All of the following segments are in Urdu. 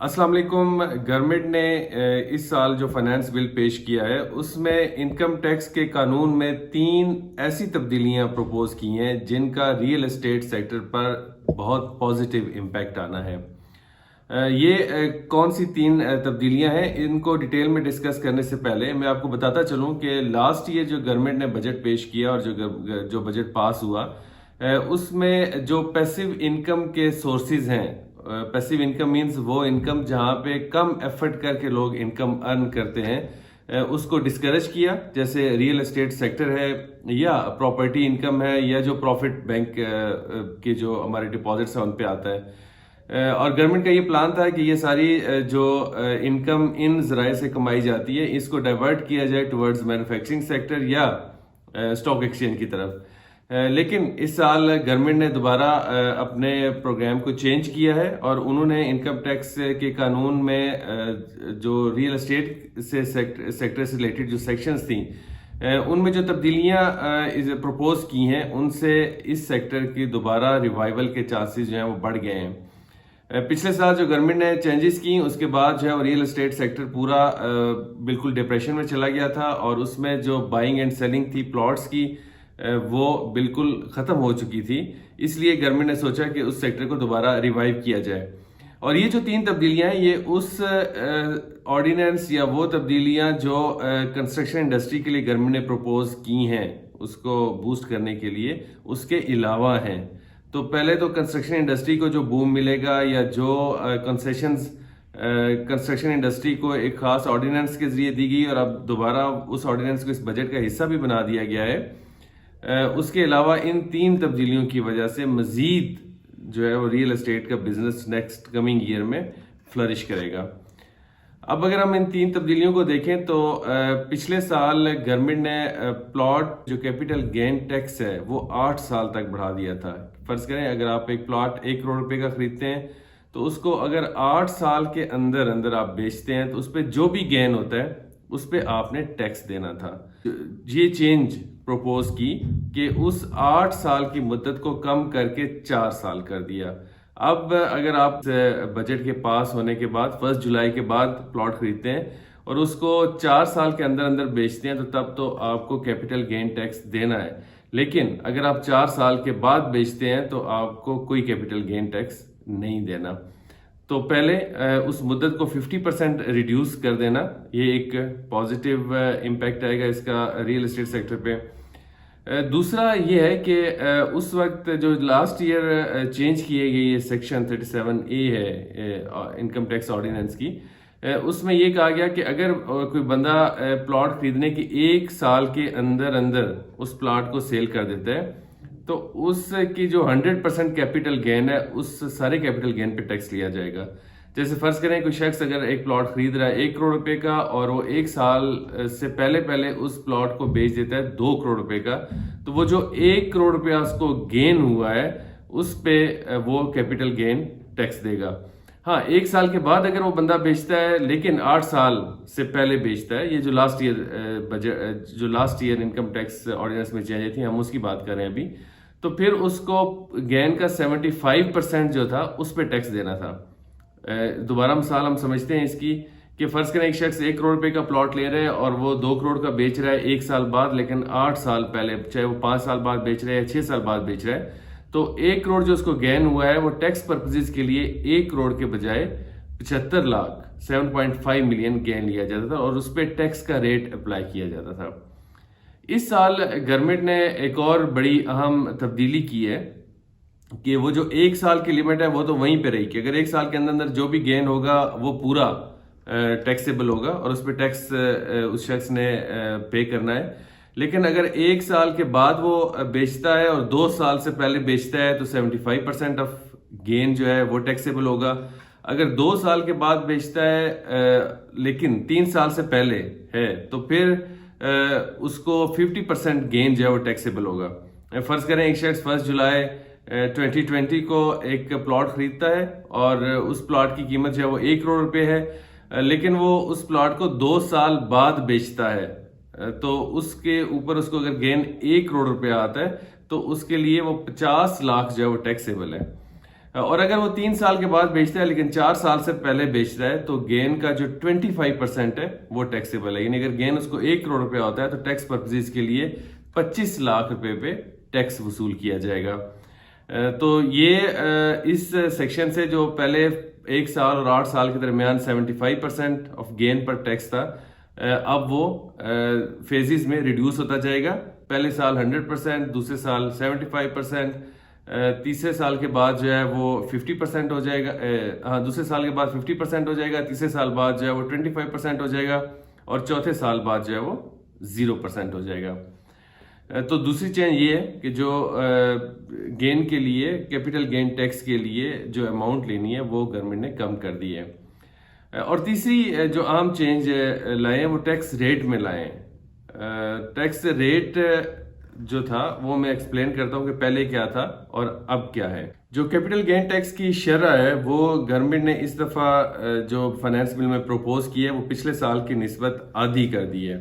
السلام علیکم۔ گورنمنٹ نے اس سال جو فائنانس بل پیش کیا ہے اس میں انکم ٹیکس کے قانون میں 3 ایسی تبدیلیاں پروپوز کی ہیں جن کا ریئل اسٹیٹ سیکٹر پر بہت پازیٹیو امپیکٹ آنا ہے۔ یہ کون سی 3 تبدیلیاں ہیں، ان کو ڈیٹیل میں ڈسکس کرنے سے پہلے میں آپ کو بتاتا چلوں کہ لاسٹ ایئر جو گورنمنٹ نے بجٹ پیش کیا اور جو بجٹ پاس ہوا اس میں جو پیسیو انکم کے سورسز ہیں، پیسیو انکم مینز وہ انکم جہاں پہ کم ایفرٹ کر کے لوگ انکم ارن کرتے ہیں، اس کو ڈسکریج کیا، جیسے ریئل اسٹیٹ سیکٹر ہے یا پراپرٹی انکم ہے یا جو پروفٹ بینک کے جو ہمارے ڈپازٹس ہیں ان پہ آتا ہے۔ اور گورنمنٹ کا یہ پلان تھا کہ یہ ساری جو انکم ان ذرائع سے کمائی جاتی ہے اس کو ڈائیورٹ کیا جائے ٹورڈز مینوفیکچرنگ سیکٹر یا اسٹاک ایکسچینج کی طرف۔ لیکن اس سال گورنمنٹ نے دوبارہ اپنے پروگرام کو چینج کیا ہے اور انہوں نے انکم ٹیکس کے قانون میں جو ریئل اسٹیٹ سے سیکٹر سے ریلیٹڈ جو سیکشنز تھیں ان میں جو تبدیلیاں پروپوز کی ہیں ان سے اس سیکٹر کی دوبارہ ریوائیول کے چانسز جو ہیں وہ بڑھ گئے ہیں۔ پچھلے سال جو گورنمنٹ نے چینجز کی اس کے بعد جو ہے ریئل اسٹیٹ سیکٹر پورا بالکل ڈپریشن میں چلا گیا تھا اور اس میں جو بائنگ اینڈ سیلنگ تھی پلاٹس کی وہ بالکل ختم ہو چکی تھی، اس لیے گورنمنٹ نے سوچا کہ اس سیکٹر کو دوبارہ ریوائیو کیا جائے۔ اور یہ جو 3 تبدیلیاں ہیں یہ اس آرڈیننس یا وہ تبدیلیاں جو کنسٹرکشن انڈسٹری کے لیے گورنمنٹ نے پروپوز کی ہیں اس کو بوسٹ کرنے کے لیے، اس کے علاوہ ہیں۔ تو پہلے تو کنسٹرکشن انڈسٹری کو جو بوم ملے گا یا جو کنسیشنز کنسٹرکشن انڈسٹری کو ایک خاص آرڈیننس کے ذریعے دی گئی اور اب دوبارہ اس آرڈیننس کو اس بجٹ کا حصہ بھی بنا دیا گیا ہے، اس کے علاوہ ان 3 تبدیلیوں کی وجہ سے مزید جو ہے وہ ریئل اسٹیٹ کا بزنس نیکسٹ کمنگ ایئر میں فلرش کرے گا۔ اب اگر ہم ان 3 تبدیلیوں کو دیکھیں تو پچھلے سال گورنمنٹ نے پلاٹ جو کیپٹل گین ٹیکس ہے وہ 8 سال تک بڑھا دیا تھا۔ فرض کریں اگر آپ ایک پلاٹ 1 کروڑ روپے کا خریدتے ہیں تو اس کو اگر 8 سال کے اندر اندر آپ بیچتے ہیں تو اس پہ جو بھی گین ہوتا ہے اس پہ آپ نے ٹیکس دینا تھا۔ یہ چینج پروپوز کی کہ اس 8 سال کی مدت کو کم کر کے 4 سال کر دیا۔ اب اگر آپ بجٹ کے پاس ہونے کے بعد 1 جولائی کے بعد پلاٹ خریدتے ہیں اور اس کو 4 سال کے اندر اندر بیچتے ہیں تو تب تو آپ کو کیپٹل گین ٹیکس دینا ہے، لیکن اگر آپ 4 سال کے بعد بیچتے ہیں تو آپ کو کوئی کیپٹل گین ٹیکس نہیں دینا۔ تو پہلے اس مدت کو 50% ریڈیوس کر دینا، یہ ایک پازیٹیو امپیکٹ آئے گا اس کا ریئل اسٹیٹ سیکٹر پہ۔ دوسرا یہ ہے کہ اس وقت جو لاسٹ ایئر چینج کیے گئی یہ سیکشن 37A ہے انکم ٹیکس آرڈیننس کی، اس میں یہ کہا گیا کہ اگر کوئی بندہ پلاٹ خریدنے کے 1 سال کے اندر اندر اس پلاٹ کو سیل کر دیتا ہے تو اس کی جو 100% کیپٹل گین ہے اس سارے کیپٹل گین پہ ٹیکس لیا جائے گا۔ جیسے فرض کریں کوئی شخص اگر ایک پلاٹ خرید رہا ہے 1 کروڑ روپے کا اور وہ 1 سال سے پہلے اس پلاٹ کو بیچ دیتا ہے 2 کروڑ روپے کا، تو وہ جو 1 کروڑ روپیہ اس کو گین ہوا ہے اس پہ وہ کیپٹل گین ٹیکس دے گا۔ ہاں 1 سال کے بعد اگر وہ بندہ بیچتا ہے لیکن 8 سال سے پہلے بیچتا ہے، یہ جو last year income tax ordinance میں چینج تھی ہم اس کی بات کر رہے ہیں ابھی، تو پھر اس کو گین کا 75% جو تھا اس پہ ٹیکس دینا تھا۔ دوبارہ مثال ہم سمجھتے ہیں اس کی کہ فرض کریں ایک شخص 1 کروڑ روپے کا پلاٹ لے رہا ہے اور وہ 2 کروڑ کا بیچ رہا ہے 1 سال بعد، لیکن 8 سال پہلے، چاہے وہ 5 سال بعد بیچ رہا ہے یا 6 سال بعد بیچ رہا ہے، تو 1 کروڑ جو اس کو گین ہوا ہے وہ ٹیکس پرپزز کے لیے 1 کروڑ کے بجائے 75 لاکھ 7.5 ملین گین لیا جاتا تھا اور اس پہ ٹیکس کا ریٹ اپلائی کیا جاتا تھا۔ اس سال گورنمنٹ نے ایک اور بڑی اہم تبدیلی کی ہے کہ وہ جو 1 سال کی لمٹ ہے وہ تو وہیں پہ رہی کہ اگر 1 سال کے اندر جو بھی گین ہوگا وہ پورا ٹیکسیبل ہوگا اور اس پہ ٹیکس اس شخص نے پے کرنا ہے، لیکن اگر 1 سال کے بعد وہ بیچتا ہے اور 2 سال سے پہلے بیچتا ہے تو 75% آف گین جو ہے وہ ٹیکسیبل ہوگا۔ اگر 2 سال کے بعد بیچتا ہے لیکن 3 سال سے پہلے ہے تو پھر اس کو 50% گین جو ہے وہ ٹیکسیبل ہوگا۔ فرض کریں ایک شخص 1 جولائی 2020 کو ایک پلاٹ خریدتا ہے اور اس پلاٹ کی قیمت جو ہے وہ 1 کروڑ روپے ہے، لیکن وہ اس پلاٹ کو 2 سال بعد بیچتا ہے تو اس کے اوپر اس کو اگر گین 1 کروڑ روپے آتا ہے تو اس کے لیے وہ 50 لاکھ جو ہے وہ ٹیکسیبل ہے۔ اور اگر وہ 3 سال کے بعد بیچتا ہے لیکن 4 سال سے پہلے بیچ رہا ہے تو گین کا جو 25% ہے وہ ٹیکسیبل ہے. یعنی اگر گین اس کو 1 کروڑ روپے ہوتا ہے تو ٹیکس پرپزز کے لیے 25 لاکھ روپے پہ ٹیکس وصول کیا جائے گا. تو یہ اس سیکشن سے جو پہلے 1 سال اور 8 سال کے درمیان 75% آف گین پر ٹیکس تھا، اب وہ فیزز میں ریڈیوس ہوتا جائے گا. پہلے سال 100%، دوسرے سال 75%، تیسرے سال کے بعد جو ہے وہ 50% ہو جائے گا. دوسرے سال کے بعد 50% ہو جائے گا، تیسرے سال بعد جو ہے وہ 25% ہو جائے گا، اور چوتھے سال بعد جو ہے وہ 0% ہو جائے گا. تو دوسری چینج یہ ہے کہ جو گین کے لیے، کیپٹل گین ٹیکس کے لیے جو اماؤنٹ لینی ہے وہ گورنمنٹ نے کم کر دی ہے. اور تیسری جو عام چینج لائے ہیں وہ ٹیکس ریٹ میں لائے ہیں. ٹیکس ریٹ جو تھا وہ میں ایکسپلین کرتا ہوں کہ پہلے کیا تھا اور اب کیا ہے. جو کیپٹل گین ٹیکس کی شرح ہے وہ گورنمنٹ نے اس دفعہ جو فائنانس بل میں پروپوز کی ہے وہ پچھلے سال کی نسبت آدھی کر دی ہے.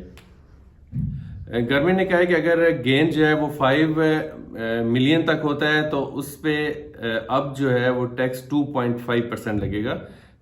گورنمنٹ نے کہا ہے کہ اگر گین جو ہے وہ 5 ملین تک ہوتا ہے تو اس پہ اب جو ہے وہ ٹیکس 2.5% لگے گا،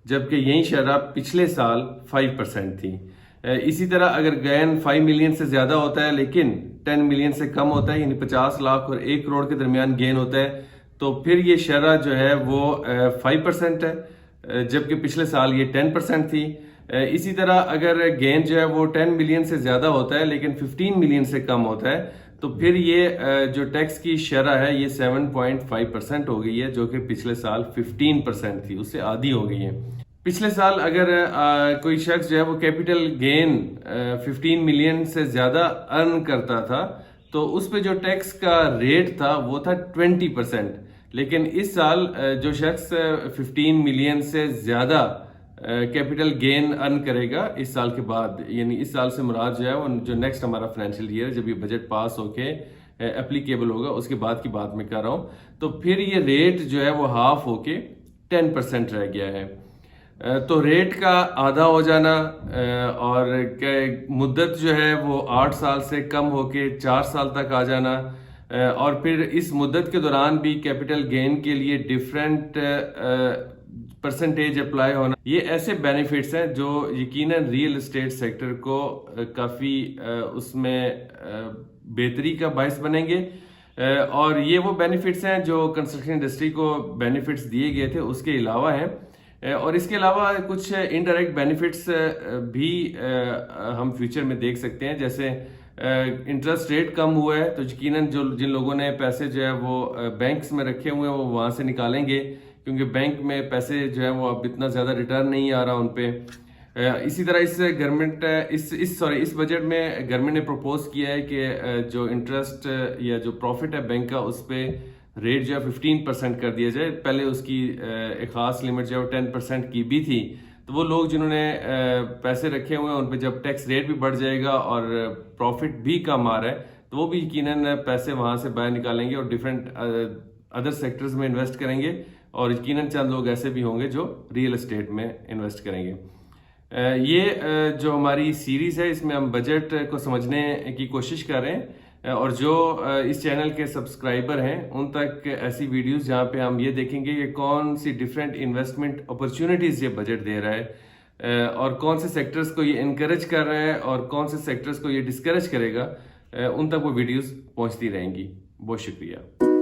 جبکہ یہی شرح پچھلے سال 5% تھی. اسی طرح اگر گین 5 ملین سے زیادہ ہوتا ہے لیکن 10 ملین سے کم ہوتا ہے، یعنی 50 لاکھ اور 1 کروڑ کے درمیان گین ہوتا ہے، تو پھر یہ شرح جو ہے وہ 5% ہے، جبکہ پچھلے سال یہ 10% تھی. اسی طرح اگر گین جو ہے وہ 10 ملین سے زیادہ ہوتا ہے لیکن 15 ملین سے کم ہوتا ہے تو پھر یہ جو ٹیکس کی شرح ہے یہ 7.5% ہو گئی ہے، جو کہ پچھلے سال 15% تھی، اس سے آدھی ہو گئی ہے. پچھلے سال اگر کوئی شخص جو ہے وہ کیپٹل گین 15 ملین سے زیادہ ارن کرتا تھا تو اس پہ جو ٹیکس کا ریٹ تھا وہ تھا 20%. لیکن اس سال جو شخص 15 ملین سے زیادہ کیپٹل گین ارن کرے گا اس سال کے بعد، یعنی اس سال سے مراد جو ہے وہ جو نیکسٹ ہمارا فائنینشیل ایئر جب یہ بجٹ پاس ہو کے اپلیکیبل ہوگا اس کے بعد کی بات میں کر رہا ہوں، تو پھر یہ ریٹ جو ہے وہ ہاف ہو کے 10% رہ گیا ہے. تو ریٹ کا آدھا ہو جانا اور مدت جو ہے وہ 8 سال سے کم ہو کے 4 سال تک آ جانا، اور پھر اس مدت کے دوران بھی کیپٹل گین کے لیے ڈیفرنٹ پرسنٹیج اپلائی ہونا، یہ ایسے بینیفٹس ہیں جو یقیناً ریئل اسٹیٹ سیکٹر کو کافی اس میں بہتری کا باعث بنیں گے. اور یہ وہ بینیفٹس ہیں جو کنسٹرکشن انڈسٹری کو بینیفٹس دیے گئے تھے اس کے علاوہ ہیں. اور اس کے علاوہ کچھ انڈائریکٹ بینیفٹس بھی ہم فیوچر میں دیکھ سکتے ہیں، جیسے انٹرسٹ ریٹ کم ہوا ہے تو یقیناً جن لوگوں نے پیسے جو ہے وہ بینکس میں رکھے ہوئے ہیں وہ وہاں سے نکالیں گے، کیونکہ بینک میں پیسے جو ہے وہ اب اتنا زیادہ ریٹرن نہیں آ رہا ان پہ. اسی طرح اس بجٹ میں گورنمنٹ نے پروپوز کیا ہے کہ جو انٹرسٹ یا جو پروفٹ ہے بینک کا اس پہ ریٹ جو ہے 15% کر دیا جائے. پہلے اس کی ایک خاص لمٹ جو ہے وہ 10% کی بھی تھی، تو وہ لوگ جنہوں نے پیسے رکھے ہوئے ہیں ان پہ جب ٹیکس ریٹ بھی بڑھ جائے گا اور پروفٹ بھی کم آ رہا ہے تو وہ بھی یقیناً پیسے وہاں سے باہر نکالیں گے اور ڈیفرنٹ ادر سیکٹرز میں انویسٹ کریں گے، اور یقیناً چند لوگ ایسے بھی ہوں گے جو ریئل اسٹیٹ میں انویسٹ کریں گے. یہ جو ہماری سیریز ہے اس میں ہم بجٹ کو سمجھنے کی کوشش کر رہے ہیں، اور جو اس چینل کے سبسکرائبر ہیں ان تک ایسی ویڈیوز جہاں پہ ہم یہ دیکھیں گے کہ کون سی ڈیفرنٹ انویسٹمنٹ اپرچونیٹیز یہ بجٹ دے رہا ہے، اور کون سے سیکٹرز کو یہ انکریج کر رہا ہے اور کون سے سیکٹرز کو یہ ڈسکریج کرے گا، ان تک وہ ویڈیوز پہنچتی رہیں گی. بہت شکریہ.